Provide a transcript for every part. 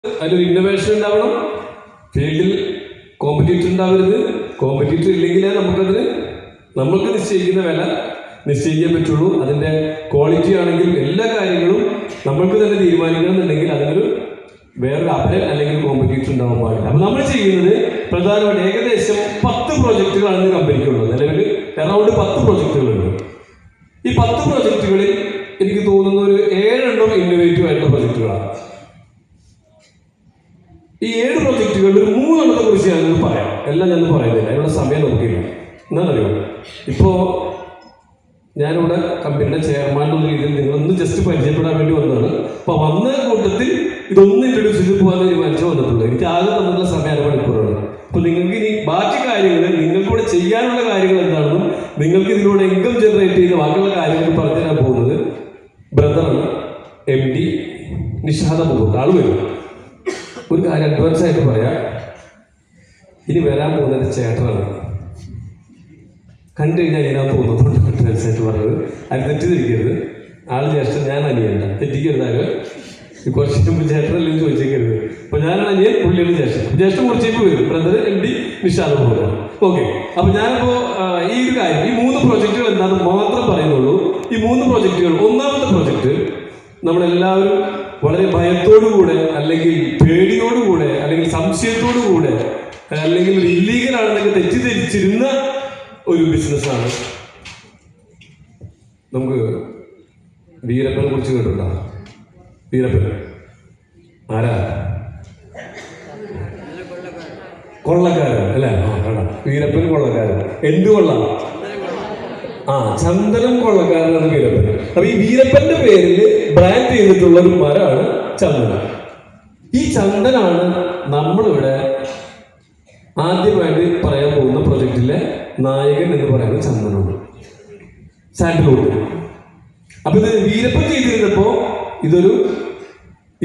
അതിലൊരു ഇന്നോവേഷൻ ഉണ്ടാവണം, ഫീൽഡിൽ കോമ്പറ്റീറ്റർ ഉണ്ടാവരുത്. കോമ്പറ്റീറ്റർ ഇല്ലെങ്കിലേ നമുക്ക് നിശ്ചയിക്കുന്ന വില നിശ്ചയിക്കാൻ പറ്റുള്ളൂ. അതിൻ്റെ ക്വാളിറ്റി ആണെങ്കിൽ എല്ലാ കാര്യങ്ങളും നമ്മൾക്ക് തന്നെ തീരുമാനിക്കണമെന്നുണ്ടെങ്കിൽ അതിനൊരു വേറൊരു അപരൻ അല്ലെങ്കിൽ കോമ്പറ്റീറ്റർ ഉണ്ടാവാൻ പാടില്ല. അപ്പോൾ നമ്മൾ ചെയ്യുന്നത് പ്രധാനമായിട്ട് ഏകദേശം 10 പ്രോജക്റ്റുകളാണ് കമ്പനിക്കുള്ളത്. നിലവിൽ അറൗണ്ട് 10 പ്രോജക്റ്റുകളുണ്ട്. ഈ 10 പ്രോജക്റ്റുകളിൽ എനിക്ക് തോന്നുന്ന ഒരു 7 ഇന്നോവേറ്റീവ് ആയിട്ടുള്ള പ്രോജക്റ്റുകളാണ്. ഈ 7 പ്രോജക്റ്റുകളിൽ ഒരു 3 കുറിച്ച് ഞാനൊന്ന് പറയാം. എല്ലാം ഞാൻ പറയുന്നില്ല, അതിനുള്ള സമയം നോക്കിയില്ല. എന്താണെന്നറിയോ, ഇപ്പോൾ ഞാനിവിടെ കമ്പനിയുടെ ചെയർമാൻ എന്ന രീതിയിൽ നിങ്ങളൊന്ന് ജസ്റ്റ് പരിചയപ്പെടാൻ വേണ്ടി വന്നതാണ്. അപ്പോൾ വന്ന കൂട്ടത്തിൽ ഇതൊന്നും ഇൻട്രൊഡ്യൂസ് ചെയ്ത് പോകാൻ തീരുമാനിച്ചു വന്നിട്ടുള്ളത്. എനിക്ക് ആകെ തന്നിട്ടുള്ള സമയം 1 മണിക്കൂറാണ്. അപ്പോൾ നിങ്ങൾക്ക് ഇനി ബാക്കി കാര്യങ്ങൾ, നിങ്ങൾക്കൂടെ ചെയ്യാനുള്ള കാര്യങ്ങൾ എന്താണെന്നും നിങ്ങൾക്ക് ഇതിലൂടെ ഇൻകം ജനറേറ്റ് ചെയ്ത് ബാക്കിയുള്ള കാര്യങ്ങൾ പറഞ്ഞു തരാൻ പോകുന്നത് ബ്രദറാണ്, MD നിഷാദ മുഹമ്മദ്. ആൾ വരും. ഒരു കാര്യം അഡ്വാൻസ് ആയിട്ട് പറയാം, ഇനി വരാൻ പോകുന്നത് ചേട്ടനാണ്. കണ്ടു കഴിഞ്ഞാൽ ഇതിനകത്ത് തോന്നുന്നുണ്ട് അഡ്വാൻസ് ആയിട്ട് പറഞ്ഞത്. അത് തെറ്റിദ്ധരിക്കരുത്. ആൾ ജ്യേഷ്ഠൻ, ഞാൻ അനിയണ്ട, തെറ്റിക്കരുതാലും. കുറച്ച് മുമ്പ് ചേട്ടനല്ലെന്ന് ചോദിച്ചേക്കരുത്. അപ്പോൾ ഞാനാണ് അനിയൻ, പുള്ളിയാണ് ജ്യേഷ്ഠൻ. ജ്യേഷ്ഠൻ കുറച്ചേക്ക് വരും. Brother MD Nishad Muhammad. Okay. അപ്പോൾ ഞാനിപ്പോൾ ഈ ഒരു കാര്യം, ഈ 3 പ്രോജക്റ്റുകൾ എന്താണെന്ന് മാത്രം പറയുന്നുള്ളൂ. ഈ 3 പ്രോജക്റ്റുകൾ, ഒന്നാമത്തെ പ്രോജക്റ്റ് നമ്മളെല്ലാവരും വളരെ ഭയത്തോടുകൂടെ അല്ലെങ്കിൽ പേടിയോടുകൂടെ അല്ലെങ്കിൽ സംശയത്തോടുകൂടെ അല്ലെങ്കിൽ ഒരു ഇല്ലീഗൽ ആണെന്നൊക്കെ തെറ്റിദ്ധരിച്ചിരുന്ന ഒരു ബിസിനസ്സാണ്. നമുക്ക് വീരപ്പനെ കുറിച്ച് കേട്ടിട്ടുണ്ടോ? വീരപ്പൻ ആരാ? കൊള്ളക്കാരൻ അല്ലേ? വീരപ്പൻ കൊള്ളക്കാരൻ. എന്ത് കൊള്ളാം? ചന്ദനം കൊള്ളക്കാരനാണ് വീരപ്പൻ. അപ്പൊ ഈ വീരപ്പന്റെ പേരിൽ ബ്രാൻഡ് ചെയ്തിട്ടുള്ള ഒരു മരമാണ് ചന്ദനം. ഈ ചന്ദനാണ് നമ്മളിവിടെ ആദ്യമായിട്ട് പറയാൻ പോകുന്ന പ്രൊജക്റ്റിലെ നായകൻ എന്ന് പറയുന്നത് ചന്ദനമാണ്, സാൻഡൽവുഡ്. അപ്പൊ ഇത് വീരപ്പൻ ചെയ്തിരുന്നപ്പോ ഇതൊരു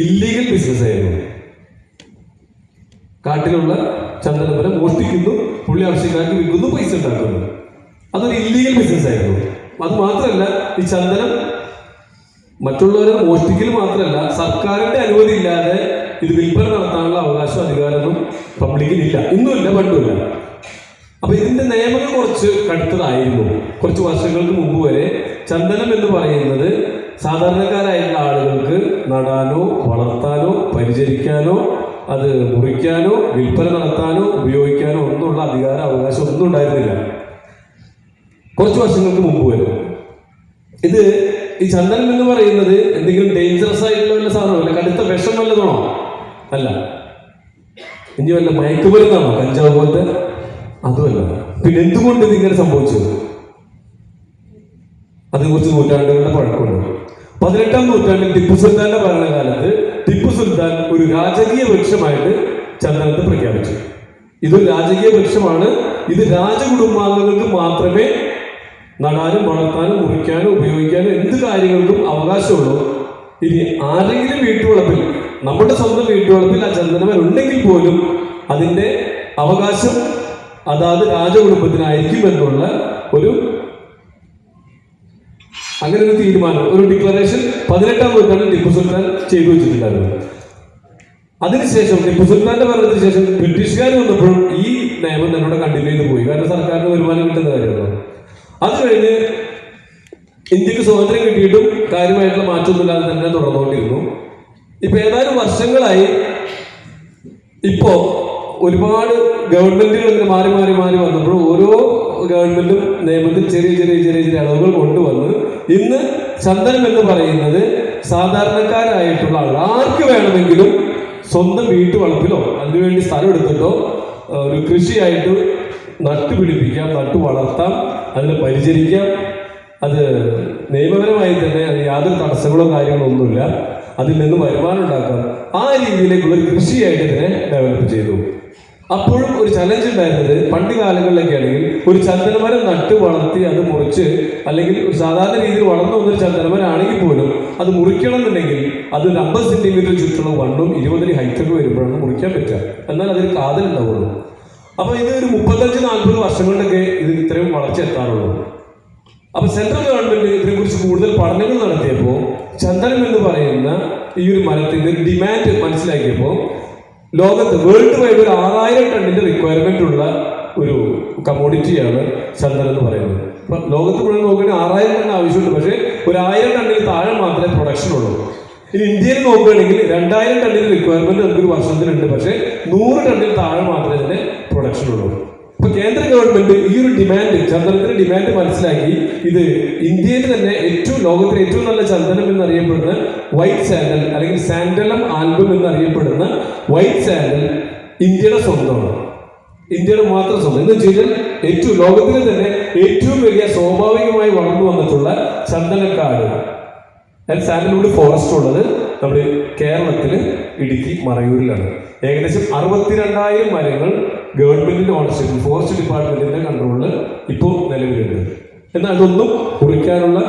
ഇല്ലീഗൽ ബിസിനസ് ആയിരുന്നു. കാട്ടിലുള്ള ചന്ദനമരം മോഷ്ടിക്കുന്നു, പുള്ളി ആവശ്യക്കാർക്ക് വിൽക്കുന്നു, പൈസ ഉണ്ടാക്കുന്നു. അതൊരു ഇല്ലീഗൽ ബിസിനസ് ആയിരുന്നു. അത് മാത്രമല്ല, ഈ ചന്ദനം മറ്റുള്ളവരെ മോഷ്ടിക്കൽ മാത്രമല്ല, സർക്കാരിന്റെ അനുമതി ഇല്ലാതെ ഇത് വിൽപ്പന നടത്താനുള്ള അവകാശം അധികാരമൊന്നും പബ്ലിക്കിനില്ല. ഇന്നുമില്ല, പണ്ടുമില്ല. അപ്പൊ ഇതിന്റെ നിയമങ്ങൾ കുറച്ച് കടുത്തതായിരുന്നു. കുറച്ച് വർഷങ്ങൾക്ക് മുമ്പ് വരെ ചന്ദനം എന്ന് പറയുന്നത് സാധാരണക്കാരായിട്ടുള്ള ആളുകൾക്ക് നടാനോ വളർത്താനോ പരിചരിക്കാനോ അത് മുറിക്കാനോ വിൽപ്പന നടത്താനോ ഉപയോഗിക്കാനോ ഒന്നുള്ള അധികാര അവകാശം ഒന്നും ഉണ്ടായിരുന്നില്ല കുറച്ച് വർഷങ്ങൾക്ക് മുമ്പ് വരും. ഇത് ഈ ചന്ദനം എന്ന് പറയുന്നത് എന്തെങ്കിലും ഡേഞ്ചറസ് ആയിട്ടുള്ള വല്ല സാധനമല്ല, കടുത്ത വിഷം വല്ലതാണോ? അല്ല. ഇനി വല്ല മയക്കുമരുന്നാണോ? കഞ്ചാവ് പോലത്തെ? അതുമല്ല. പിന്നെ എന്തുകൊണ്ട് ഇതിങ്ങനെ സംഭവിച്ചു? അതിനെക്കുറിച്ച് നൂറ്റാണ്ടുകളുടെ പഴക്കമുണ്ട്. 18-ാം നൂറ്റാണ്ടിൽ ടിപ്പു സുൽത്താന്റെ ഭരണകാലത്ത് ടിപ്പു സുൽത്താൻ ഒരു രാജകീയ വൃക്ഷമായിട്ട് ചന്ദനത്തെ പ്രഖ്യാപിച്ചു. ഇതൊരു രാജകീയ വൃക്ഷമാണ്. ഇത് രാജകുടുംബാംഗങ്ങൾക്ക് മാത്രമേ നടാനും വളർത്താനും മുറിക്കാനും ഉപയോഗിക്കാനും എന്ത് കാര്യങ്ങൾക്കും അവകാശമുള്ളൂ. ഇനി ആരെങ്കിലും വീട്ടുവളപ്പിൽ, നമ്മുടെ സ്വന്തം വീട്ടുവളപ്പിൽ ആ ചന്ദനമരം ഉണ്ടെങ്കിൽ പോലും അതിന്റെ അവകാശം അതാത് രാജകുടുംബത്തിനായിരിക്കും എന്നുള്ള അങ്ങനെ ഒരു തീരുമാനം, ഒരു ഡിക്ലറേഷൻ 18-ാം നൂറ്റാണ്ടിൽ ടിപ്പു സുൽത്താൻ ചെയ്തു വെച്ചിട്ടുണ്ടായിരുന്നു. അതിനുശേഷം ടിപ്പു സുൽത്താന്റെ ഭരണത്തിന് ശേഷം ബ്രിട്ടീഷുകാർ വന്നപ്പോഴും ഈ നിയമം തന്നെ കണ്ടിന്യൂ ചെയ്ത് പോയി. കാരണം സർക്കാരിന് വരുമാനം കിട്ടുന്ന കാര്യമാണ്. അത് കഴിഞ്ഞ് ഇന്ത്യക്ക് സ്വാതന്ത്ര്യം കിട്ടിയിട്ടും കാര്യമായിട്ടുള്ള മാറ്റമൊന്നുമില്ലാതെ തന്നെ തുടർന്നുകൊണ്ടിരുന്നു. ഇപ്പൊ ഏതാനും വർഷങ്ങളായി ഇപ്പോ ഒരുപാട് ഗവൺമെന്റുകൾ ഇങ്ങനെ മാറി മാറി മാറി വന്നപ്പോൾ ഓരോ ഗവൺമെന്റും നിയമത്തിൽ ചെറിയ ചെറിയ ചെറിയ ചെറിയ അളവുകൾ കൊണ്ടുവന്ന് ഇന്ന് ചന്ദനം എന്ന് പറയുന്നത് സാധാരണക്കാരായിട്ടുള്ള ആളുകൾ ആർക്ക് വേണമെങ്കിലും സ്വന്തം വീട്ടുവളപ്പിലോ അതിനുവേണ്ടി സ്ഥലം എടുത്തിട്ടോ ഒരു കൃഷിയായിട്ട് നട്ടുപിടിപ്പിക്കാം, നട്ടു വളർത്താം, അതിനെ പരിചരിക്കാം. അത് നിയമപരമായി തന്നെ അത് യാതൊരു തടസ്സങ്ങളോ കാര്യങ്ങളോ ഒന്നുമില്ല. അതിൽ നിന്ന് വരുമാനം ഉണ്ടാക്കാം. ആ രീതിയിലേക്കുള്ള ഒരു കൃഷിയായിട്ട് ഇതിനെ ഡെവലപ്പ് ചെയ്തു. അപ്പോഴും ഒരു ചലഞ്ച് ഉണ്ടായിരുന്നത്, പണ്ട് കാലങ്ങളിലൊക്കെ ആണെങ്കിൽ ഒരു ചന്ദനമരം നട്ട് വളർത്തി അത് മുറിച്ച്, അല്ലെങ്കിൽ ഒരു സാധാരണ രീതിയിൽ വളർന്നു വന്നൊരു ചന്ദനമരം ആണെങ്കിൽ പോലും അത് മുറിക്കണം എന്നുണ്ടെങ്കിൽ അതൊരു 50 സെന്റിമീറ്റർ ചുറ്റുള്ള വണ്ണും 20 അടി ഹൈറ്റൊക്കെ വരുമ്പോഴാണ് മുറിക്കാൻ പറ്റുക. എന്നാൽ അതൊരു കാതലുണ്ടാവുള്ളൂ. അപ്പൊ ഇത് ഒരു 35-40 വർഷങ്ങളിലൊക്കെ ഇത് ഇത്രയും വളർച്ച എത്താറുള്ളൂ. അപ്പൊ സെൻട്രൽ ഗവൺമെന്റ് ഇതിനെക്കുറിച്ച് കൂടുതൽ പഠനങ്ങൾ നടത്തിയപ്പോൾ ചന്ദനം എന്ന് പറയുന്ന ഈ ഒരു മരത്തിന്റെ ഡിമാൻഡ് മനസ്സിലാക്കിയപ്പോൾ ലോകത്ത് വേൾഡ് വൈഡ് ഒരു 6000 ടണ്ണിന്റെ റിക്വയർമെന്റ് ഉള്ള ഒരു കമ്മോഡിറ്റിയാണ് ചന്ദനം എന്ന് പറയുന്നത്. അപ്പൊ ലോകത്ത് മുഴുവൻ നോക്കുകയാണെങ്കിൽ 6000 ടൺ ആവശ്യമുണ്ട്, പക്ഷേ ഒരു 1000 ടണ്ണിൽ താഴെ മാത്രമേ പ്രൊഡക്ഷൻ ഉള്ളൂ. ഇനി ഇന്ത്യയിൽ നോക്കുകയാണെങ്കിൽ 2000 ടണ്ണിന് റിക്വയർമെന്റ് നമുക്കൊരു വർഷത്തിലുണ്ട്, പക്ഷേ 100 ടണ്ണിൽ താഴെ മാത്രമേ ഇതിന് പ്രൊഡക്ഷൻ ഉള്ളൂ. ഇപ്പൊ കേന്ദ്ര ഗവൺമെന്റ് ഈ ഒരു ഡിമാൻഡ്, ചന്ദനത്തിന്റെ ഡിമാൻഡ് മനസ്സിലാക്കി ഇത് ഇന്ത്യയിൽ തന്നെ ലോകത്തിലെ ഏറ്റവും നല്ല ചന്ദനം എന്നറിയപ്പെടുന്ന വൈറ്റ് സാൻഡൽ അല്ലെങ്കിൽ സാൻഡലം ആൽബം എന്നറിയപ്പെടുന്ന വൈറ്റ് സാൻഡൽ ഇന്ത്യയുടെ സ്വന്തമാണ്. ഇന്ത്യയുടെ മാത്രം സ്വന്തം എന്ന് വെച്ച് കഴിഞ്ഞാൽ ലോകത്തിലെ തന്നെ ഏറ്റവും വലിയ സ്വാഭാവികമായി വളർന്നു വന്നിട്ടുള്ള ചന്ദനക്കാട് സാൻഡൽവുഡ് ഫോറസ്റ്റ് ഉള്ളത് നമ്മുടെ കേരളത്തില് ഇടുക്കി മറയൂരിലാണ്. ഏകദേശം 62,000 മരങ്ങൾ ഗവൺമെന്റിന്റെ ഓണർഷിപ്പിൽ ഫോറസ്റ്റ് ഡിപ്പാർട്ട്മെന്റിന്റെ കൺട്രോളിൽ ഇപ്പോൾ നിലവിലുണ്ട്. എന്നാൽ അതൊന്നും കുറിക്കാനുള്ള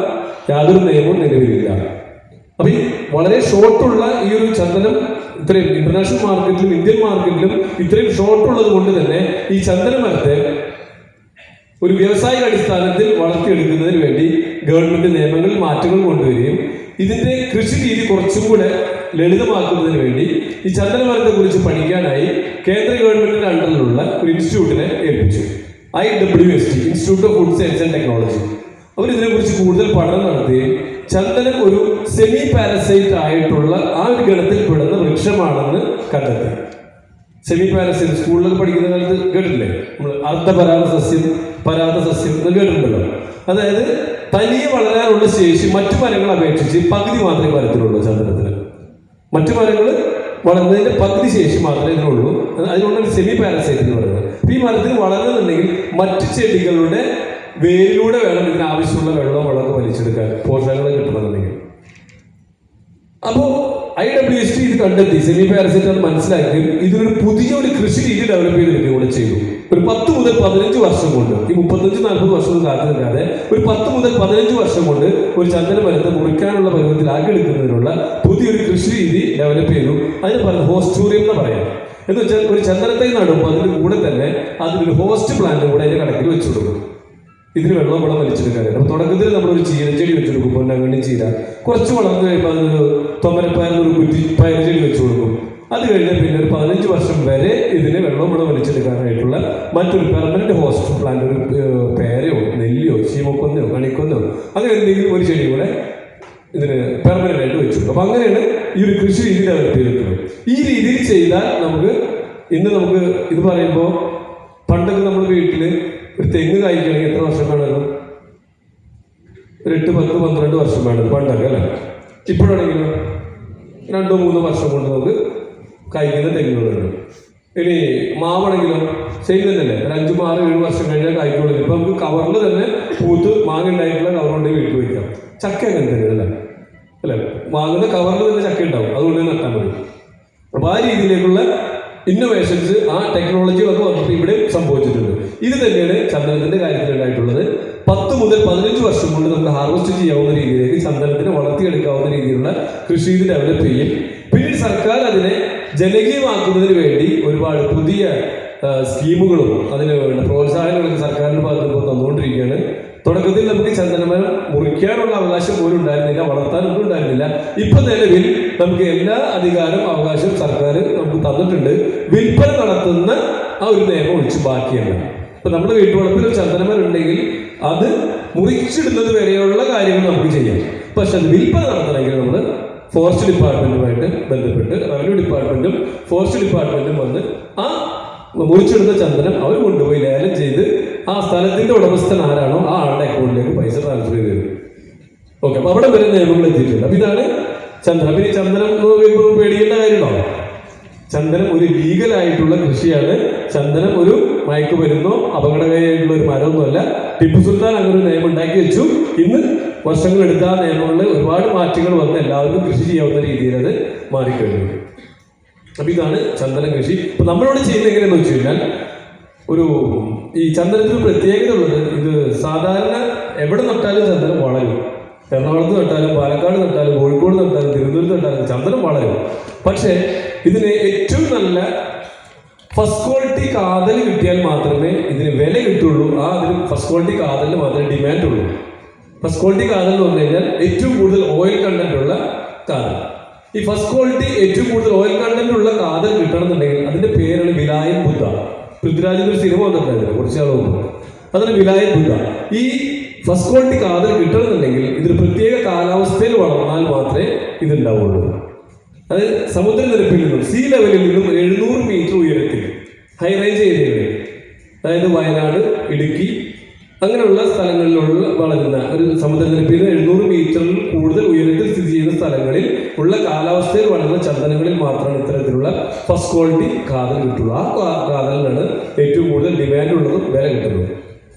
യാതൊരു നിയമവും നിലവിലില്ല. അപ്പൊ ഈ വളരെ ഷോർട്ടുള്ള ഈ ഒരു ചന്ദനം ഇത്രയും ഇന്റർനാഷണൽ മാർക്കറ്റിലും ഇന്ത്യൻ മാർക്കറ്റിലും ഇത്രയും ഷോർട്ടുള്ളത് കൊണ്ട് തന്നെ ഈ ചന്ദന മരത്തെ ഒരു വ്യാവസായിക അടിസ്ഥാനത്തിൽ വളർത്തിയെടുക്കുന്നതിന് വേണ്ടി ഗവൺമെന്റ് നിയമങ്ങളിൽ മാറ്റങ്ങൾ കൊണ്ടുവരികയും ഇതിന്റെ കൃഷി രീതി കുറച്ചും കൂടെ ലളിതമാക്കുന്നതിന് വേണ്ടി ഈ ചന്ദന മരത്തെ കുറിച്ച് പഠിക്കാനായി കേന്ദ്ര ഗവൺമെന്റിന്റെ അണ്ടറിലുള്ള ഒരു ഇൻസ്റ്റിറ്റ്യൂട്ടിനെ ഏൽപ്പിച്ചു. IWST, institute of food science and technology. അവർ ഇതിനെക്കുറിച്ച് കൂടുതൽ പഠനം നടത്തുകയും ചന്ദനം ഒരു സെമി പാരസൈറ്റ് ആയിട്ടുള്ള ആ ഒരു ഗണത്തിൽ പെടുന്ന വൃക്ഷമാണെന്ന് കണ്ടെത്തി. സെമി പാരസൈറ്റ് സ്കൂളിലൊക്കെ പഠിക്കുന്ന കാലത്ത് കേട്ടിട്ടില്ലേ, നമ്മൾ അർദ്ധപരാഗ സസ്യം, പരാഗ സസ്യം എന്ന് കേട്ടിട്ടുണ്ടല്ലോ. അതായത് തനിയെ വളരാനുള്ള ശേഷി മറ്റു മരങ്ങളെ അപേക്ഷിച്ച് പകുതി മാത്രമേ മരത്തിനുള്ളൂ ചന്ദനത്തിന്. മറ്റു മരങ്ങൾ വളർന്നതിന്റെ പകുതി ശേഷി മാത്രമേ ഇതിനുള്ളൂ. അതിനുകൊണ്ടാണ് സെമി പാരസൈറ്റ് എന്ന് പറയുന്നത്. അപ്പൊ ഈ മരത്തിന് വളരുന്നുണ്ടെങ്കിൽ മറ്റു ചെടികളുടെ വേരിലൂടെ വേണം ഇതിന് ആവശ്യമുള്ള വെള്ളവും വെള്ളമൊക്കെ വലിച്ചെടുക്കാൻ, പോഷകങ്ങൾ കിട്ടണമെന്നുണ്ടെങ്കിൽ. അപ്പോ IWST ഇത് കണ്ടെത്തി, സെമി പാരസൈറ്റ് എന്ന് മനസ്സിലാക്കി ഇതിനൊരു പുതിയൊരു കൃഷി രീതി ഡെവലപ്പ് ചെയ്തെടുക്കുക കൂടെ ചെയ്തു. ഒരു 10 മുതൽ 15 വർഷം കൊണ്ട്, ഈ 35-40 വർഷം കാത്തു നിൽക്കാതെ ഒരു 10 മുതൽ 15 വർഷം കൊണ്ട് ഒരു ചന്ദന മരത്തെ മുറിക്കാനുള്ള പരുവത്തിലാക്കി എടുക്കുന്നതിനുള്ള പുതിയൊരു കൃഷി രീതി ഡെവലപ്പ് ചെയ്തു. അതിന് പറയുന്നത് ഹോസ്റ്റൂറിയം എന്ന് പറയാം. എന്ന് വെച്ചാൽ ഒരു ചന്ദനത്തെ നടുമ്പോൾ അതിന്റെ കൂടെ തന്നെ അതിനൊരു ഹോസ്റ്റ് പ്ലാന്റ് കൂടെ അതിന്റെ കണക്കിൽ വെച്ചു കൊടുക്കും. ഇതിന് വെള്ളം വലിച്ചെടുക്കാനായിട്ട്. അപ്പൊ തുടക്കത്തിൽ നമ്മളൊരു ചീരച്ചെടി വെച്ചെടുക്കും, പൊന്നങ്ങണ്ണി ചീര. കുറച്ച് വളർന്നു കഴിയുമ്പോൾ അതിനൊരു തൊമരപ്പയറിനൊരു പയർ ചെടി വെച്ചു കൊടുക്കും. അത് കഴിഞ്ഞാൽ പിന്നെ ഒരു 15 വർഷം വരെ ഇതിന് വെള്ളം വലിച്ചെടുക്കാനായിട്ടുള്ള മറ്റൊരു പെർമനന്റ് ഹോസ്റ്റ് പ്ലാന്റ്, ഒരു പേരയോ നെല്ലിയോ ശീമക്കൊന്നോ കണിക്കൊന്നോ അങ്ങനെ എന്തെങ്കിലും ഒരു ചെടി കൂടെ ഇതിന് പെർമനന്റ് ആയിട്ട് വെച്ചു. അപ്പൊ അങ്ങനെയാണ് ഈ ഒരു കൃഷി രീതി ഡെവലപ്പ് ചെയ്തിട്ടുള്ളത്. ഈ രീതിയിൽ ചെയ്താൽ നമുക്ക് ഇത് പറയുമ്പോൾ പണ്ടൊക്കെ നമ്മുടെ വീട്ടില് ഒരു തെങ്ങ് കായ്ക്കണമെങ്കിൽ എത്ര വർഷം വേണമല്ലോ? ഒരു 8, 10, 12 വർഷം വേണം പണ്ടൊക്കെ അല്ലേ. ഇപ്പോഴാണെങ്കിലും 2-3 വർഷം കൊണ്ട് നമുക്ക് കായ്ക്കുന്ന തെങ്ങുകളുണ്ട്. ഇനി മാവാണെങ്കിലും സെയിം തന്നെയല്ലേ, ഒരു 5, 6, 7 വർഷം കഴിഞ്ഞാൽ കായ്ക്കുള്ളൂ. ഇപ്പൊ നമുക്ക് കവറിൽ തന്നെ പൂത്ത് മാങ്ങ ഉണ്ടായിട്ടുള്ള കവർ കൊണ്ട് വീട്ടിൽ വയ്ക്കാം. ചക്ക അങ്ങനെ തന്നെ അല്ലേ, വാങ്ങുന്ന കവറിൽ തന്നെ ചക്ക ഉണ്ടാവും, അതുകൊണ്ട് നട്ടാൽ മതി. അപ്പൊ ആ രീതിയിലേക്കുള്ള ഇന്നോവേഷൻസ്, ആ ടെക്നോളജി ഒക്കെ വന്നിട്ട് ഇവിടെ സംഭവിച്ചിട്ടുണ്ട്. ഇത് തന്നെയാണ് ചന്ദനത്തിന്റെ കാര്യത്തിൽ ഉണ്ടായിട്ടുള്ളത്. 10 മുതൽ 15 വർഷം കൊണ്ട് നമുക്ക് ഹാർവെസ്റ്റ് ചെയ്യാവുന്ന രീതിയിലേക്ക് ചന്ദനത്തിനെ വളർത്തിയെടുക്കാവുന്ന രീതിയിലുള്ള കൃഷി രീതി ഡെവലപ്പ് ചെയ്യും. പിന്നീട് സർക്കാർ അതിനെ ജനകീയമാക്കുന്നതിന് വേണ്ടി ഒരുപാട് പുതിയ സ്കീമുകളും അതിന് വേണ്ട പ്രോത്സാഹനങ്ങളൊക്കെ സർക്കാരിന്റെ ഭാഗത്ത് ഇപ്പോൾ തന്നുകൊണ്ടിരിക്കുകയാണ്. തുടക്കത്തിൽ നമുക്ക് ചന്ദനമരം മുറിക്കാനുള്ള അവകാശം പോലും ഉണ്ടായിരുന്നില്ല, വളർത്താനൊന്നും ഉണ്ടായിരുന്നില്ല. ഇപ്പൊ നിലവിൽ നമുക്ക് എല്ലാ അധികാരം അവകാശവും സർക്കാർ നമുക്ക് തന്നിട്ടുണ്ട്. വിൽപ്പന നടത്തുന്ന ആ ഒരു നിയമം ഒഴിച്ച് ബാക്കിയാണ്. ഇപ്പൊ നമ്മുടെ വീട്ടുവളപ്പിൽ ഒരു ചന്ദനമരം ഉണ്ടെങ്കിൽ അത് മുറിച്ചിടുന്നത് വരെയുള്ള കാര്യങ്ങൾ നമുക്ക് ചെയ്യാം. പക്ഷെ അത് വിൽപ്പന നടത്തണമെങ്കിൽ നമ്മൾ ഫോറസ്റ്റ് ഡിപ്പാർട്ട്മെന്റുമായിട്ട് ബന്ധപ്പെട്ട് റവന്യൂ ഡിപ്പാർട്ട്മെന്റും ഫോറസ്റ്റ് ഡിപ്പാർട്ട്മെന്റും വന്ന് ആ മുറിച്ചെടുത്ത ചന്ദനം അവർ കൊണ്ടുപോയി ലേലം ചെയ്ത് ആ സ്ഥലത്തിന്റെ ഉടമസ്ഥൻ ആരാണോ ആ ആളുടെ അക്കൗണ്ടിലേക്ക് പൈസ ട്രാൻസ്ഫർ ചെയ്ത് തരും. ഓക്കെ, അപ്പൊ അവിടെ വരെ നിയമങ്ങൾ എത്തിയിട്ടുണ്ട്. അപ്പൊ ഇതാണ് ചന്ദനം. പിന്നെ ചന്ദനം പേടിക്കേണ്ട കാര്യമുണ്ടോ? ചന്ദനം ഒരു ലീഗലായിട്ടുള്ള കൃഷിയാണ്. ചന്ദനം ഒരു മയക്കുമരുന്നോ അപകടകാരിയായിട്ടുള്ള ഒരു മരമൊന്നുമല്ല. ടിപ്പു സുൽത്താൻ അങ്ങനെ ഒരു നിയമം ഉണ്ടാക്കി വെച്ചു. ഇന്ന് വർഷങ്ങളെടുത്ത ആ നിയമങ്ങളിൽ ഒരുപാട് മാറ്റങ്ങൾ വന്ന് എല്ലാവർക്കും കൃഷി ചെയ്യാവുന്ന രീതിയിൽ അത് മാറിക്കഴിഞ്ഞു. അപ്പൊ ഇതാണ് ചന്ദന കൃഷി. ഇപ്പൊ നമ്മളോട് ചെയ്യുന്നത് എങ്ങനെയാന്ന് വെച്ച് കഴിഞ്ഞാൽ, ഈ ചന്ദനത്തിന് പ്രത്യേകത ഉള്ളത്, ഇത് സാധാരണ എവിടെ നട്ടാലും ചന്ദനം വളരും. എറണാകുളത്ത് നട്ടാലും പാലക്കാട് നട്ടാലും കോഴിക്കോട് നട്ടാലും തിരുവനന്തപുരത്ത് നട്ടാലും ചന്ദനം വളരും. പക്ഷെ ഇതിന് ഏറ്റവും നല്ല ഫസ്റ്റ് ക്വാളിറ്റി കാതൽ കിട്ടിയാൽ മാത്രമേ ഇതിന് വില കിട്ടുള്ളൂ. അതിന് ഫസ്റ്റ് ക്വാളിറ്റി കാതലിന് മാത്രമേ ഡിമാൻഡ് ഉള്ളൂ. ഫസ്റ്റ് ക്വാളിറ്റി കാതൽ എന്ന് പറഞ്ഞു കഴിഞ്ഞാൽ ഏറ്റവും കൂടുതൽ ഓയിൽ കണ്ടന്റ് ഉള്ള കാതൽ. ഈ ഫസ്റ്റ് ക്വാളിറ്റി ഏറ്റവും കൂടുതൽ ഓയിൽ കണ്ടന്റ് ഉള്ള കാതൽ കിട്ടണമെന്നുണ്ടെങ്കിൽ അതിന്റെ പേരാണ് വിലായൻ ബുദ്ധ. പൃഥ്വിരാജിന്റെ ഒരു സിനിമ വന്നിട്ടുണ്ടായിരുന്നു കുറച്ച് നാൾ മുമ്പ്, അതാണ് വിലായൻ ബുദ്ധ. ഈ ഫസ്റ്റ് ക്വാളിറ്റി കാതൽ കിട്ടണമെന്നുണ്ടെങ്കിൽ ഇതൊരു പ്രത്യേക കാലാവസ്ഥയിൽ വളർന്നാൽ മാത്രമേ ഇതുണ്ടാവുള്ളൂ. അത് സമുദ്രനിരപ്പിൽ നിന്നും സീ ലെവലിൽ നിന്നും 700 മീറ്റർ ഉയരത്തിൽ ഹൈ റേഞ്ച് ഏരിയകളിൽ, അതായത് വയനാട്, ഇടുക്കി അങ്ങനെയുള്ള സ്ഥലങ്ങളിലുള്ള വളരുന്ന ഒരു സമുദ്രനിരപ്പിൽ 700 മീറ്ററിൽ കൂടുതൽ ഉയരത്തിൽ സ്ഥിതി ചെയ്യുന്ന സ്ഥലങ്ങളിൽ ഉള്ള കാലാവസ്ഥയിൽ വളരുന്ന ചന്ദനങ്ങളിൽ മാത്രമാണ് ഇത്തരത്തിലുള്ള ഫസ്റ്റ് ക്വാളിറ്റി കാതൽ കിട്ടുള്ളൂ. ആ കാതലിനാണ് ഏറ്റവും കൂടുതൽ ഡിമാൻഡ് ഉള്ളതും വില കിട്ടുന്നത്.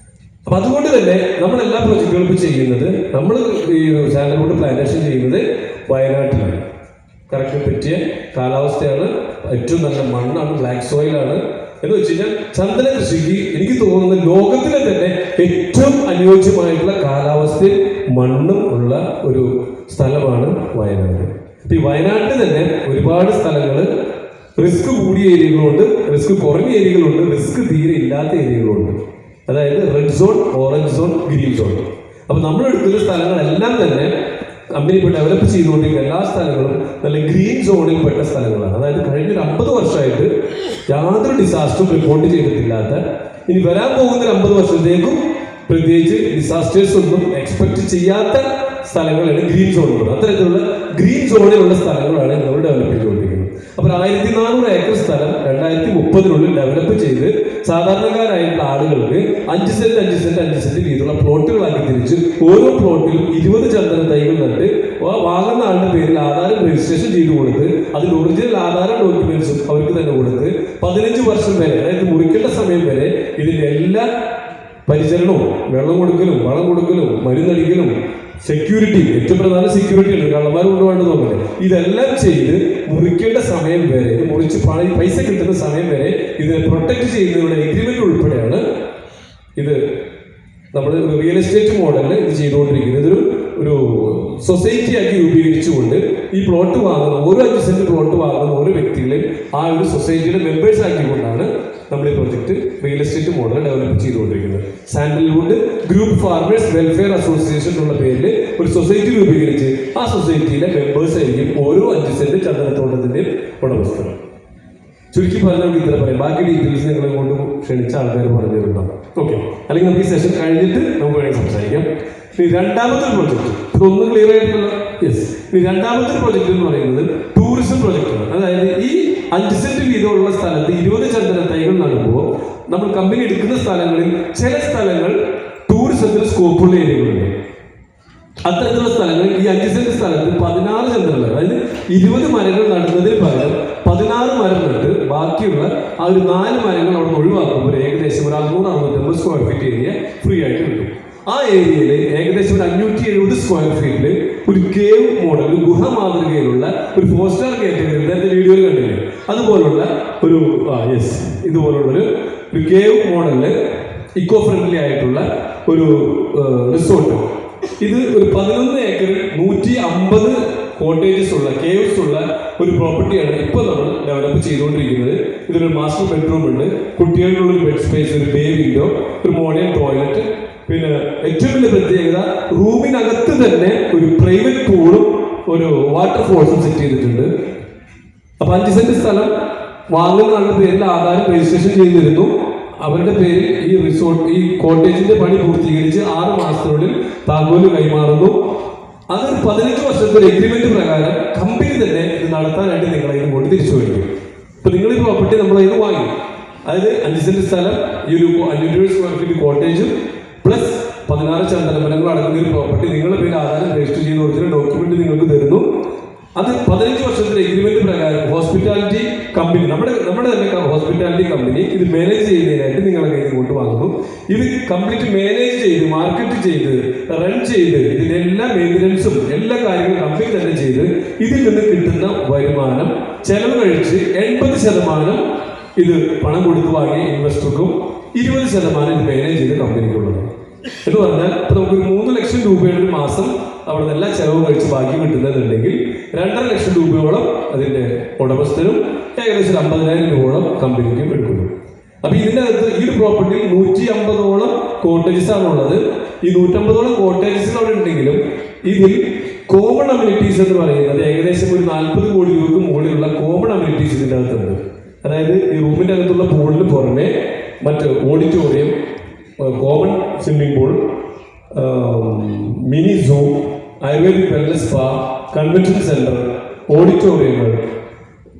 അപ്പൊ അതുകൊണ്ട് തന്നെ നമ്മളെല്ലാ പ്രൊജക്റ്റുകളും ഇപ്പോൾ ചെയ്യുന്നത്, നമ്മൾ ഈ സാൻഡൽവുഡ് പ്ലാന്റേഷൻ ചെയ്യുന്നത് വയനാട്ടിലാണ്. കറക്റ്റ് പറ്റിയ കാലാവസ്ഥയാണ്, ഏറ്റവും നല്ല മണ്ണാണ്, ബ്ലാക്ക് സോയിലാണ്. എന്ന് വെച്ച് കഴിഞ്ഞാൽ ചന്ദന കൃഷിക്ക് എനിക്ക് തോന്നുന്നത് ലോകത്തിലെ തന്നെ ഏറ്റവും അനുയോജ്യമായിട്ടുള്ള കാലാവസ്ഥയിൽ മണ്ണും ഉള്ള ഒരു സ്ഥലമാണ് വയനാട്. ഈ വയനാട്ടിൽ തന്നെ ഒരുപാട് സ്ഥലങ്ങൾ റിസ്ക് കൂടിയ ഏരിയകളുണ്ട്, റിസ്ക് കുറഞ്ഞ ഏരിയകളുണ്ട്, റിസ്ക് തീരെ ഇല്ലാത്ത ഏരിയകളുണ്ട്. അതായത് red zone, orange zone, green zone. അപ്പൊ നമ്മൾ എടുക്കുന്ന സ്ഥലങ്ങളെല്ലാം തന്നെ കമ്പനി ഇപ്പോൾ ഡെവലപ്പ് ചെയ്തുകൊണ്ടിരിക്കുന്ന എല്ലാ സ്ഥലങ്ങളും നല്ല ഗ്രീൻ സോണിൽ പെട്ട സ്ഥലങ്ങളാണ്. അതായത് കഴിഞ്ഞ ഒരു 50 വർഷമായിട്ട് യാതൊരു ഡിസാസ്റ്ററും റിപ്പോർട്ട് ചെയ്തിട്ടില്ലാത്ത, ഇനി വരാൻ പോകുന്ന ഒരു 50 വർഷത്തേക്കും പ്രത്യേകിച്ച് ഡിസാസ്റ്റേഴ്സ് ഒന്നും എക്സ്പെക്ട് ചെയ്യാത്ത സ്ഥലങ്ങളാണ് ഗ്രീൻ സോണുകൾ. അത്തരത്തിലുള്ള ഗ്രീൻ സോണിലുള്ള സ്ഥലങ്ങളാണ് നമ്മൾ ഡെവലപ്പ് ചെയ്തുകൊണ്ടിരിക്കുന്നത്. അപ്പോൾ 1400 ഏക്കർ സ്ഥലം 2030 ഡെവലപ്പ് ചെയ്ത് സാധാരണക്കാരായിട്ടുള്ള ആളുകൾക്ക് 5 സെന്റ് 5 സെന്റ് 5 സെന്റ് രീതിയിലുള്ള പ്ലോട്ടുകളാക്കി തിരിച്ച് ഓരോ പ്ലോട്ടിലും 20 ചന്ദന തൈകൾ നട്ട് വാങ്ങുന്ന ആളുടെ പേരിൽ ആധാരം രജിസ്ട്രേഷൻ ചെയ്ത് കൊടുത്ത് അതിൽ ഒറിജിനൽ ആധാരം ഡോക്യുമെന്റ്സും അവർക്ക് തന്നെ കൊടുത്ത് 15 വർഷം വരെ, അതായത് മുറിക്കേണ്ട സമയം വരെ ഇതിന്റെ എല്ലാ പരിചരണവും, വെള്ളം കൊടുക്കലും, വളം കൊടുക്കലും, മരുന്നടിക്കലും, സെക്യൂരിറ്റി, ഏറ്റവും പ്രധാന സെക്യൂരിറ്റി ഉണ്ട്, കള്ളന്മാർ കൊണ്ടുപോകേണ്ടത് നോക്കട്ടെ, ഇതെല്ലാം ചെയ്ത് മുറിക്കേണ്ട സമയം വരെ, ഇത് മുറിച്ച് പൈസ കിട്ടുന്ന സമയം വരെ ഇതിനെ പ്രൊട്ടക്ട് ചെയ്യുന്നതിനുള്ള എഗ്രിമെന്റ് ഉൾപ്പെടെയാണ് ഇത് നമ്മൾ റിയൽ എസ്റ്റേറ്റ് മോഡലിൽ ഇത് ചെയ്തുകൊണ്ടിരിക്കുന്നത്. ഇതൊരു സൊസൈറ്റി ആക്കി രൂപീകരിച്ചുകൊണ്ട് ഈ പ്ലോട്ട് വാങ്ങുന്ന ഓരോ 5 സെന്റ് പ്ലോട്ട് വാങ്ങുന്ന ഓരോ വ്യക്തികളെയും ആ ഒരു സൊസൈറ്റിയുടെ മെമ്പേഴ്സ് ആക്കിക്കൊണ്ടാണ് നമ്മൾ ഈ project real estate model develop ചെയ്തുകൊണ്ടിരിക്കുന്നത്. Sandalwood group farmers welfare association എന്നുള്ള പേരിൽ ഒരു സൊസൈറ്റി രൂപീകരിച്ച് ആ സൊസൈറ്റിയിലെ മെമ്പേഴ്സ് ആയിരിക്കും ഓരോ 5 സെന്റ് ചന്ദനത്തോട്ടത്തിന്റെ ഉടമസ്ഥർ. ചുരുക്കി പറഞ്ഞാൽ നമുക്ക് ഇത്ര പറയാം. ബാക്കി ഡീറ്റെയിൽസ് നിങ്ങളെ കൊണ്ട് ക്ഷണിച്ച ആൾക്കാർ പറഞ്ഞു തരുന്നുണ്ടാവും. ഓക്കെ, അല്ലെങ്കിൽ നമുക്ക് ഈ സെഷൻ കഴിഞ്ഞിട്ട് നമുക്ക് വേണമെങ്കിൽ സംസാരിക്കാം. ഇനി രണ്ടാമത്തെ പ്രൊജക്ട്, ഇതൊന്നും ക്ലിയർ ആയിട്ടുള്ള യെസ്. ഇനി രണ്ടാമത്തെ പ്രൊജക്ട് എന്ന് പറയുന്നത് ടൂറിസം പ്രൊജക്റ്റാണ്. അതായത് ഈ 5 സെന്റ് വീതമുള്ള സ്ഥലത്ത് 20 ചന്ദന തൈകൾ നടുമ്പോൾ നമ്മൾ കമ്പനി എടുക്കുന്ന സ്ഥലങ്ങളിൽ ചില സ്ഥലങ്ങൾ ടൂറിസത്തിന് സ്കോപ്പുള്ള ഏരിയകളുണ്ട്. അത്തരത്തിലുള്ള സ്ഥലങ്ങളിൽ ഈ 5 സെന്റ് സ്ഥലത്ത് 16 ചന്ദനങ്ങൾ, അതായത് 20 മരങ്ങൾ നടുന്നതിന് പകരം 16 മരം നട്ട് ബാക്കിയുള്ള ആ ഒരു 4 മരങ്ങൾ അവിടെ ഒഴിവാക്കുമ്പോൾ ഏകദേശം ഒരു 650 സ്ക്വയർ ഫീറ്റ് ഏരിയ ഫ്രീ ആയിട്ട് കിട്ടും. ആ ഏരിയയിൽ ഏകദേശം ഒരു 570 സ്ക്വയർ ഫീറ്റിൽ ഒരു കേവ് മോഡൽ, ഒരു ഗുഹ മാതൃകയിലുള്ള ഒരു 4 സ്റ്റാർ കാറ്റഗറി, നേരത്തെ വീഡിയോയിൽ കണ്ടില്ലേ, അതുപോലുള്ള ഒരു ഇതുപോലുള്ളൊരു കേവ് മോഡലില് ഇക്കോ ഫ്രണ്ട്ലി ആയിട്ടുള്ള ഒരു റിസോർട്ട്. ഇത് ഒരു 11 ഏക്കറിൽ 150 കോട്ടേജസ് ഉള്ള, കേവ്സ് ഉള്ള ഒരു പ്രോപ്പർട്ടിയാണ് ഇപ്പോൾ നമ്മൾ ഡെവലപ്പ് ചെയ്തുകൊണ്ടിരിക്കുന്നത്. ഇതിലൊരു മാസ്റ്റർ ബെഡ്റൂം ഉണ്ട്, കുട്ടികൾക്കുള്ള ഒരു ബെഡ് സ്പേസ്, ഒരു ബേ വിൻഡോ, ഒരു മോഡേൺ ടോയ്ലറ്റ്, പിന്നെ ഏറ്റവും വലിയ പ്രത്യേകത റൂമിനകത്ത് തന്നെ ഒരു പ്രൈവറ്റ് പൂളും ഒരു വാട്ടർഫോൾസും സെറ്റ് ചെയ്തിട്ടുണ്ട്. അപ്പൊ 5 സെന്റ് സ്ഥലം വാങ്ങുന്ന ആളുടെ പേരിൽ ആധാരം രജിസ്ട്രേഷൻ ചെയ്തിരുന്നു. അവരുടെ പേരിൽ ഈ റിസോർട്ട്, ഈ കോട്ടേജിന്റെ പണി പൂർത്തീകരിച്ച് 6 മാസത്തിനുള്ളിൽ താക്കോല് കൈമാറുന്നു. അതൊരു 15 വർഷത്തെ ഒരു എഗ്രിമെന്റ് പ്രകാരം കമ്പനി തന്നെ ഇത് നടത്താനായിട്ട് നിങ്ങളെ ഇങ്ങോട്ട് തിരിച്ചു വയ്ക്കും. ഇപ്പൊ നിങ്ങൾ ഈ പ്രോപ്പർട്ടി നമ്മളത് വാങ്ങി, അതായത് 5 സെന്റ് സ്ഥലം, ഈ ഒരു 500 സ്ക്വയർ ഫീറ്റ് കോട്ടേജും പ്ലസ് 16 ചന്ദനമരങ്ങൾ അടങ്ങുന്ന ഒരു പ്രോപ്പർട്ടി നിങ്ങളുടെ പേര് ആധാരം രജിസ്റ്റർ ചെയ്യുന്ന ഒറിജിനൽ ഡോക്യുമെന്റ് നിങ്ങൾക്ക് തരുന്നു. അത് 15 വർഷത്തിന്റെ എഗ്രിമെന്റ് പ്രകാരം ഹോസ്പിറ്റാലിറ്റി കമ്പനി, നമ്മുടെ തന്നെ ഹോസ്പിറ്റാലിറ്റി കമ്പനി ഇത് മാനേജ് ചെയ്യുന്നതിനായിട്ട് നിങ്ങളെ കയ്യിൽ കൊണ്ടുവാങ്ങുന്നു. ഇത് കംപ്ലീറ്റ് മാനേജ് ചെയ്ത്, മാർക്കറ്റ് ചെയ്ത്, റൺ ചെയ്ത്, ഇതിന്റെ എല്ലാ മെയിൻ്റനൻസും എല്ലാ കാര്യങ്ങളും കമ്പനി തന്നെ ചെയ്ത് ഇതിൽ നിന്ന് കിട്ടുന്ന വരുമാനം ചെലവ് കഴിച്ച് 80% ഇത് പണം കൊടുത്തു വാങ്ങിയ ഇൻവെസ്റ്റർക്കും 20% ഇത് മാനേജ് ചെയ്ത് കമ്പനിക്കുള്ളത്. എന്ന് പറഞ്ഞാൽ ഇപ്പൊ നമുക്കൊരു 3 ലക്ഷം രൂപയുടെ ഒരു മാസം അവിടെ നിന്ന് എല്ലാ ചെലവ് കഴിച്ച് ബാക്കി കിട്ടുന്നതെന്നുണ്ടെങ്കിൽ 2.5 ലക്ഷം രൂപയോളം അതിന്റെ ഉടമസ്ഥനും ഏകദേശം 50,000 രൂപയോളം കമ്പനിക്കും എടുക്കുന്നു. അപ്പൊ ഇതിനകത്ത് ഈ ഒരു പ്രോപ്പർട്ടിയിൽ 150ഓളം കോട്ടേജസ് ആണുള്ളത്. ഈ 150ഓളം കോട്ടേജസ് അവിടെ ഉണ്ടെങ്കിലും ഇതിൽ കോമൺ അമ്യൂണിറ്റീസ് എന്ന് പറയുന്നത് ഏകദേശം ഒരു 40 കോടി രൂപയ്ക്ക് മുകളിലുള്ള കോമൺ അമ്യൂണിറ്റീസ് ഇതിൻ്റെ അകത്തുണ്ട്. അതായത് ഈ റൂമിൻ്റെ അകത്തുള്ള പൂളിന് പുറമെ മറ്റ് auditorium, common swimming pool, mini zoo, ayurvedic wellness spa, convention centre, ഓഡിറ്റോറിയങ്ങൾ,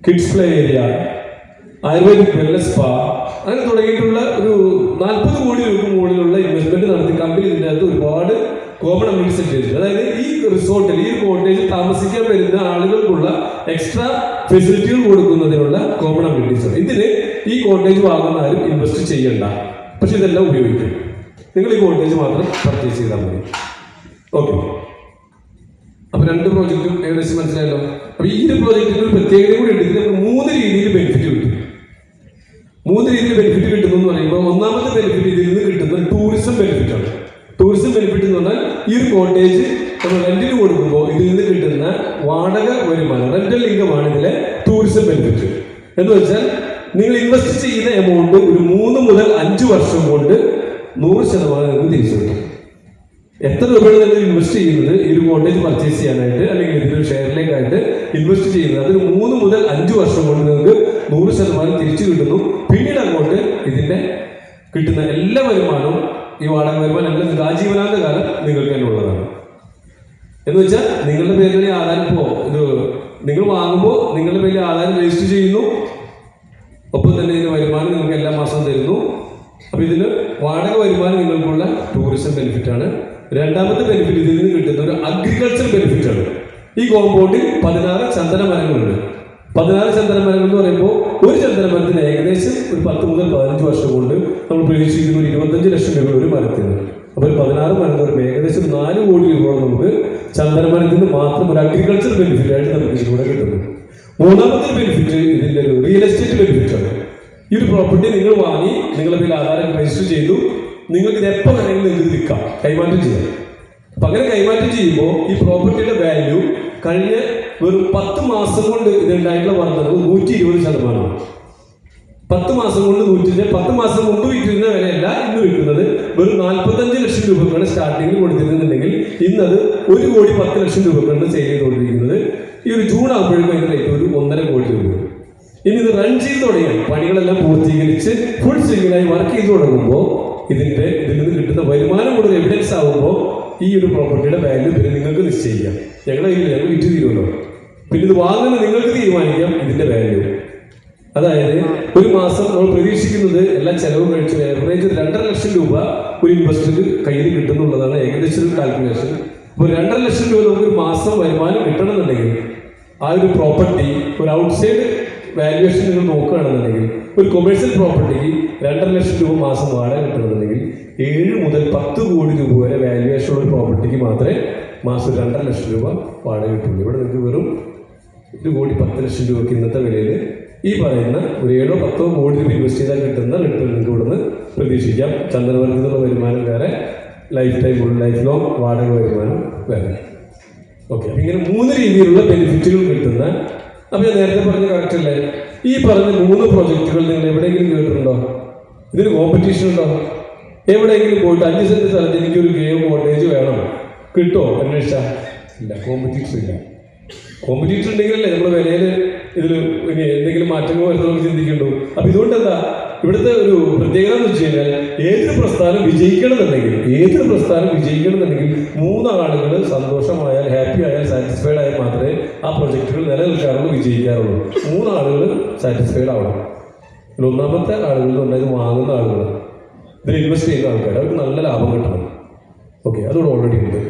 kids play area, ayurvedic wellness spa, അങ്ങനെ തുടങ്ങിയിട്ടുള്ള ഒരു 40 കോടി രൂപയ്ക്ക് മുകളിലുള്ള ഇൻവെസ്റ്റ്മെന്റ് നടത്തി കമ്പനി ഇതിൻ്റെ അകത്ത് ഒരുപാട് കോമൺ അമ്യൂണിറ്റി സെറ്റ് ചെയ്തിട്ടുണ്ട്. അതായത് ഈ റിസോർട്ടിൽ, ഈ കോട്ടേജിൽ താമസിക്കാൻ വരുന്ന ആളുകൾക്കുള്ള എക്സ്ട്രാ ഫെസിലിറ്റികൾ കൊടുക്കുന്നതിനുള്ള കോമൺ അമ്യൂണിറ്റീസ് ആണ്. ഇതിന് ഈ കോട്ടേജ് വാങ്ങുന്ന ആരും ഇൻവെസ്റ്റ് ചെയ്യണ്ട, പക്ഷെ ഇതെല്ലാം ഉപയോഗിക്കും. നിങ്ങൾ ഈ കോട്ടേജ് മാത്രം പർച്ചേസ് ചെയ്താൽ മതി. ഓക്കെ, അപ്പൊ 2 പ്രോജക്റ്റും ഏകദേശം മനസ്സിലായല്ലോ. അപ്പൊ ഈ ഒരു പ്രോജക്റ്റിന് ഒരു പ്രത്യേകത കൂടി ഉണ്ട്. നമുക്ക് 3 രീതിയിൽ ബെനിഫിറ്റ് കിട്ടും. 3 രീതിയിൽ ബെനിഫിറ്റ് കിട്ടുന്നു എന്ന് പറയുമ്പോൾ, ഒന്നാമത്തെ ബെനിഫിറ്റ് ഇതിൽ നിന്ന് കിട്ടുന്നത് ടൂറിസം ബെനിഫിറ്റ് ആണ്. ടൂറിസം ബെനിഫിറ്റ് എന്ന് പറഞ്ഞാൽ ഈ ഒരു കോട്ടേജ് നമ്മൾ റെന്റിന് കൊടുക്കുമ്പോൾ ഇതിൽ നിന്ന് കിട്ടുന്ന വാടക വരുമാനം, റെന്റൽ ഇൻകമാണ് ഇതിലെ ടൂറിസം ബെനിഫിറ്റ്. എന്ന് വെച്ചാൽ നിങ്ങൾ ഇൻവെസ്റ്റ് ചെയ്യുന്ന എമൗണ്ട് ഒരു 3 മുതൽ 5 വർഷം കൊണ്ട് 100% നിങ്ങൾക്ക് തിരിച്ചു കിട്ടും. എത്ര രൂപയാണ് നിങ്ങൾ ഇൻവെസ്റ്റ് ചെയ്യുന്നത് ഈ ഒരു കോട്ടേജ് പർച്ചേസ് ചെയ്യാനായിട്ട്, അല്ലെങ്കിൽ ഇതിന്റെ ഒരു ഷെയറിലേക്കായിട്ട് ഇൻവെസ്റ്റ് ചെയ്യുന്നത്, അതൊരു 3 മുതൽ 5 വർഷം കൊണ്ട് നിങ്ങൾക്ക് 100% തിരിച്ചു കിട്ടുന്നു. പിന്നീട് അങ്ങോട്ട് ഇതിന്റെ കിട്ടുന്ന എല്ലാ വരുമാനവും, ഈ വാടക വരുമാനം എല്ലാം ആജീവനാന്ത കാലം നിങ്ങൾക്ക് തന്നെ ഉള്ളതാണ്. എന്ന് വെച്ചാൽ നിങ്ങളുടെ പേരിൽ ആധാരം, ഇപ്പോൾ ഇത് നിങ്ങൾ വാങ്ങുമ്പോൾ നിങ്ങളുടെ പേരിൽ ആധാരം രജിസ്റ്റർ ചെയ്യുന്നു, ഒപ്പം തന്നെ ഇതിന് വരുമാനം നിങ്ങൾക്ക് എല്ലാ മാസവും തരുന്നു. അപ്പൊ ഇതിന് വാടക വരുമാനം നിങ്ങൾക്കുള്ള ടൂറിസം ബെനിഫിറ്റ് ആണ്. രണ്ടാമത്തെ ബെനിഫിറ്റ് ഇതിൽ നിന്ന് കിട്ടുന്ന ഒരു അഗ്രികൾച്ചർ ബെനിഫിറ്റ് ആണ്. ഈ കോമ്പൗണ്ടിൽ 16 ചന്ദന മരങ്ങളുണ്ട്. 16 ചന്ദന മരങ്ങൾ എന്ന് പറയുമ്പോൾ ഒരു ചന്ദന മരത്തിന് ഏകദേശം ഒരു 10 മുതൽ 15 വർഷം കൊണ്ട് നമ്മൾ പ്രതീക്ഷിക്കുന്ന ഒരു 25 ലക്ഷം രൂപ ഒരു മരത്തിന്. അപ്പോൾ 16 മരം എന്ന് പറയുമ്പോൾ ഏകദേശം 4 കോടി രൂപ നമുക്ക് ചന്ദന മരത്തിന് മാത്രം ഒരു അഗ്രികൾച്ചർ ബെനിഫിറ്റ് ആയിട്ട് നമുക്ക് ഇതിലൂടെ കിട്ടുന്നു. മൂന്നാമത്തെ ബെനിഫിറ്റ് ഇതിന്റെ ഒരു റിയൽ എസ്റ്റേറ്റ് ബെനിഫിറ്റ് ആണ്. ഈ ഒരു പ്രോപ്പർട്ടി നിങ്ങൾ വാങ്ങി, നിങ്ങളുടെ പേരിൽ ആധാരം രജിസ്റ്റർ ചെയ്തു, നിങ്ങൾക്ക് ഇത് എപ്പോൾ വേണമെങ്കിലും നിങ്ങൾക്ക് വിൽക്കാം, കൈമാറ്റം ചെയ്യാം. അപ്പൊ അങ്ങനെ കൈമാറ്റം ചെയ്യുമ്പോൾ ഈ പ്രോപ്പർട്ടിയുടെ വാല്യൂ കഴിഞ്ഞ വെറും 10 മാസം കൊണ്ട് ഇതുണ്ടായിട്ടുള്ള വർദ്ധനവ് 120%. 10 മാസം കൊണ്ട് 10 മാസം മുമ്പ് വിറ്റിരുന്ന വിലയല്ല ഇന്ന് വിൽക്കുന്നത്. വെറും 45 ലക്ഷം രൂപക്കാണ് സ്റ്റാർട്ടിങ്ങിൽ കൊടുത്തിരുന്നുണ്ടെങ്കിൽ ഇന്നത് 1 കോടി 10 ലക്ഷം രൂപക്കാണ് സെയിൽ ചെയ്തുകൊണ്ടിരിക്കുന്നത്. ഈ ഒരു ജൂൺ ആകുമ്പോഴേക്കും അതിന്റെ റേറ്റ് ഒരു 1.5 കോടി രൂപ. ഇനി ഇത് റൺ ചെയ്ത് തുടങ്ങിയാൽ, പണികളെല്ലാം പൂർത്തീകരിച്ച് ഫുൾ സ്വിംഗിലായി വർക്ക് ചെയ്ത് തുടങ്ങുമ്പോൾ ഇതിൽ നിന്ന് കിട്ടുന്ന വരുമാനം കൂടുതൽ എവിഡൻസ് ആകുമ്പോൾ ഈ ഒരു പ്രോപ്പർട്ടിയുടെ വാല്യൂ പിന്നെ നിങ്ങൾക്ക് നിശ്ചയിക്കാം. ഞങ്ങൾ വിറ്റ് തീരുമല്ലോ, പിന്നെ ഇത് വാങ്ങുന്ന നിങ്ങൾക്ക് തീരുമാനിക്കാം ഇതിന്റെ വാല്യൂ. അതായത് ഒരു മാസം നമ്മൾ പ്രതീക്ഷിക്കുന്നത് എല്ലാ ചെലവും കഴിച്ച് ഏവറേജ് 2.5 ലക്ഷം രൂപ ഒരു ഇൻവെസ്റ്റർക്ക് കയ്യിൽ കിട്ടുന്നുള്ളതാണ് ഏകദേശം ഒരു കാൽക്കുലേഷൻ. അപ്പോൾ 2.5 ലക്ഷം രൂപ നമുക്ക് ഒരു മാസം വരുമാനം കിട്ടണമെന്നുണ്ടെങ്കിൽ ആ ഒരു പ്രോപ്പർട്ടി ഒരു ഔട്ട്സൈഡ് വാല്യുവേഷൻ നിങ്ങൾ നോക്കുകയാണെന്നുണ്ടെങ്കിൽ, ഒരു കൊമേഴ്സ്യൽ പ്രോപ്പർട്ടിക്ക് 2.5 ലക്ഷം രൂപ മാസം വാടക കിട്ടണമെന്നുണ്ടെങ്കിൽ 7 മുതൽ 10 കോടി രൂപ വരെ വാല്യുവേഷൻ ഉള്ള ഒരു പ്രോപ്പർട്ടിക്ക് മാത്രമേ മാസം 2.5 ലക്ഷം രൂപ വാടക കിട്ടുള്ളൂ. ഇവിടെ നിങ്ങൾക്ക് വെറും 1 കോടി 10 ലക്ഷം രൂപയ്ക്ക് ഇന്നത്തെ വിലയിൽ ഈ പറയുന്ന ഒരു 7 10 കോടി രൂപ ഇൻവെസ്റ്റ് ചെയ്താൽ കിട്ടുന്ന റിട്ടേൺ നിങ്ങൾക്ക് ഇവിടെ നിന്ന് പ്രതീക്ഷിക്കാം. ചന്ദനവർഗത്തിൽ നിന്നുള്ള വരുമാനം വേറെ, ലൈഫ് ലോങ് വാടക വരുമാനം വേറെ. ഓക്കെ, അപ്പം ഇങ്ങനെ 3 രീതിയിലുള്ള ബെനിഫിറ്റുകൾ കിട്ടുന്ന, അപ്പം ഞാൻ നേരത്തെ പറഞ്ഞ കറക്റ്റ് അല്ലേ? ഈ പറഞ്ഞ 3 പ്രോജക്റ്റുകൾ നിങ്ങൾ എവിടെയെങ്കിലും കേട്ടിട്ടുണ്ടോ? ഇതിന് കോമ്പറ്റീഷൻ ഉണ്ടോ? എവിടെയെങ്കിലും പോയിട്ട് 5 സെന്റ് സ്ഥലത്ത് എനിക്കൊരു ഗെയിം കോട്ടേജ് വേണം കിട്ടുമോ അന്വേഷിച്ചാൽ? ഇല്ല, കോമ്പറ്റീഷൻ ഇല്ല. കോമ്പറ്റീഷൻ ഉണ്ടെങ്കിലല്ലേ നമ്മൾ വിലയിൽ ഇതിൽ ഇനി എന്തെങ്കിലും മാറ്റങ്ങൾ വരുന്നതൊക്കെ ചിന്തിക്കുന്നുണ്ടോ? അപ്പൊ ഇതുകൊണ്ട് എന്താ ഇവിടുത്തെ ഒരു പ്രത്യേകത എന്ന് വെച്ച് കഴിഞ്ഞാൽ, ഏതൊരു പ്രസ്ഥാനം വിജയിക്കണമെന്നുണ്ടെങ്കിൽ 3 ആളുകൾ സന്തോഷമായാൽ, ഹാപ്പി ആയാൽ, സാറ്റിസ്ഫൈഡ് ആയാൽ മാത്രമേ ആ പ്രൊജക്റ്റുകൾ നിലനിൽക്കാറുള്ളൂ, വിജയിക്കാറുള്ളൂ. 3 ആളുകൾ സാറ്റിസ്ഫൈഡ് ആവണം. ഒന്നാമത്തെ ആളുകൾ എന്ന് പറഞ്ഞാൽ ഇത് വാങ്ങുന്ന ആളുകൾ, ഇതിൽ ഇൻവെസ്റ്റ് ചെയ്യുന്ന ആൾക്കാർ, അവർക്ക് നല്ല ലാഭം കിട്ടണം. ഓക്കെ, അതോട് ഓൾറെഡി ഉണ്ട്.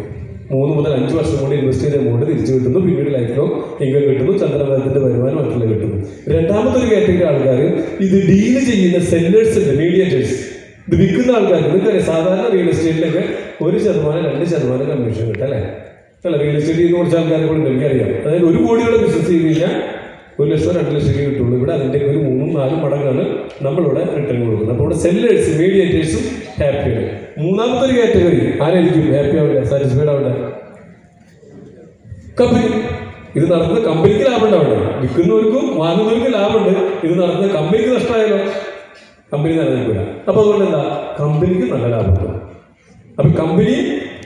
3 മുതൽ 5 വർഷം കൊണ്ട് ഇൻവെസ്റ്റ് ചെയ്ത എമൗണ്ട് തിരിച്ചു കിട്ടുന്നു, പിന്നീട് ലൈഫ് ലോങ് ഇൻകം കിട്ടുന്നു, ചന്ദ്രബലത്തിന്റെ വരുമാനം മറ്റുള്ള കിട്ടുന്നു. രണ്ടാമത്തെ ഒരു കാറ്റഗറി ആൾക്കാർ ഇത് ഡീല് ചെയ്യുന്ന സെല്ലേഴ്സ് ഉണ്ട്, മീഡിയേറ്റേഴ്സ്. ഇത് വിൽക്കുന്ന ആൾക്കാർക്ക് നിങ്ങൾക്കറിയാം, സാധാരണ റിയൽ എസ്റ്റേറ്റിലൊക്കെ 1% 2% കമ്മീഷൻ കിട്ടും അല്ലേ? അല്ല, റിയൽ എസ്റ്റേറ്റ് ചെയ്യുന്ന കുറച്ച് ആൾക്കാരെ കൂടെ എനിക്കറിയാം. അതായത് 1 കോടിയുടെ ബിസിനസ് ചെയ്ത് കഴിഞ്ഞാൽ 1 ലക്ഷം 2 ലക്ഷം കിട്ടുള്ളൂ. ഇവിടെ അതിൻ്റെ ഒരു 3-4 മടങ്ങാണ് നമ്മളിവിടെ റിട്ടേൺ കൊടുക്കുന്നത്. അപ്പോൾ ഇവിടെ സെല്ലേഴ്സ്, മീഡിയേറ്റേഴ്സും ഹാപ്പിയാണ്. മൂന്നാമത്തെ ഒരു കാറ്റഗറി ആരായിരിക്കും ഹാപ്പി ആവില്ല, സാറ്റിസ്ഫൈഡ് ആവില്ല? കമ്പനി. ഇത് നടത്തുന്ന കമ്പനിക്ക് ലാഭം ഉണ്ടാവില്ല, വിൽക്കുന്നവർക്കും വാങ്ങുന്നവർക്കും ലാഭമുണ്ട്. ഇത് നടത്തുന്ന കമ്പനിക്ക് നഷ്ടമായാലോ? കമ്പനി നിലനിൽക്കില്ല. അപ്പൊ അതുകൊണ്ട് എന്താ, കമ്പനിക്ക് നല്ല ലാഭമുണ്ട്. അപ്പൊ കമ്പനി,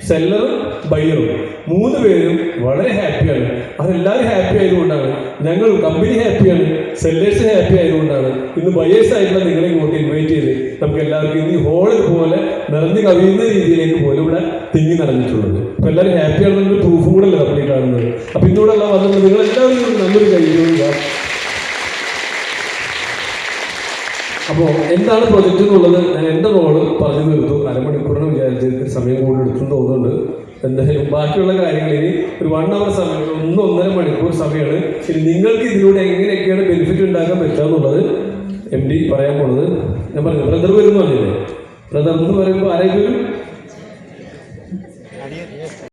സെല്ലറും ബയ്യറും 3 പേരും വളരെ ഹാപ്പിയാണ്. അതെല്ലാവരും ഹാപ്പി ആയതുകൊണ്ടാണ്, ഞങ്ങൾ കമ്പനി ഹാപ്പിയാണ്, സെല്ലേഴ്സ് ഹാപ്പി ആയതുകൊണ്ടാണ് ഇന്ന് ബയേഴ്സ് ആയിട്ടുള്ള നിങ്ങളെ ഇങ്ങോട്ട് ഇൻവൈറ്റ് ചെയ്ത് നമുക്ക് എല്ലാവർക്കും ഇന്ന് ഈ ഹോൾ ഇതുപോലെ നിറഞ്ഞു കവിയുന്ന രീതിയിലേക്ക് പോലും ഇവിടെ തിങ്ങി നിറഞ്ഞിട്ടുള്ളത്. അപ്പൊ എല്ലാവരും ഹാപ്പി ആണെന്നൊരു പ്രൂഫും കൂടെ അല്ല നമ്മൾ കാണുന്നത്. അപ്പൊ ഇന്നിവിടെ ഉള്ള വന്നത് നിങ്ങൾ എല്ലാവരും നല്ലൊരു കഴിയുക. അപ്പോൾ എന്താണ് പ്രൊജക്റ്റ് എന്നുള്ളത് ഞാൻ എൻ്റെ റോള് പറഞ്ഞു തീർത്തു. അരമണിക്കൂറിന് വിചാരിച്ചിട്ട് സമയം കൂടുതൽ എടുത്തെന്ന് തോന്നുന്നുണ്ട്. എന്തായാലും ബാക്കിയുള്ള കാര്യങ്ങൾ ഇനി ഒരു 1 hour സമയം, 1-1.5 മണിക്കൂർ സമയമാണ്. ഇനി നിങ്ങൾക്ക് ഇതിലൂടെ എങ്ങനെയൊക്കെയാണ് ബെനിഫിറ്റ് ഉണ്ടാക്കാൻ പറ്റുക എന്നുള്ളത് MD പറയാൻ പോണത്. ഞാൻ പറഞ്ഞു ബ്രദർ വരുന്നു പറഞ്ഞില്ലേ, ബ്രദർ എന്ന് പറയുമ്പോൾ ആരെങ്കിലും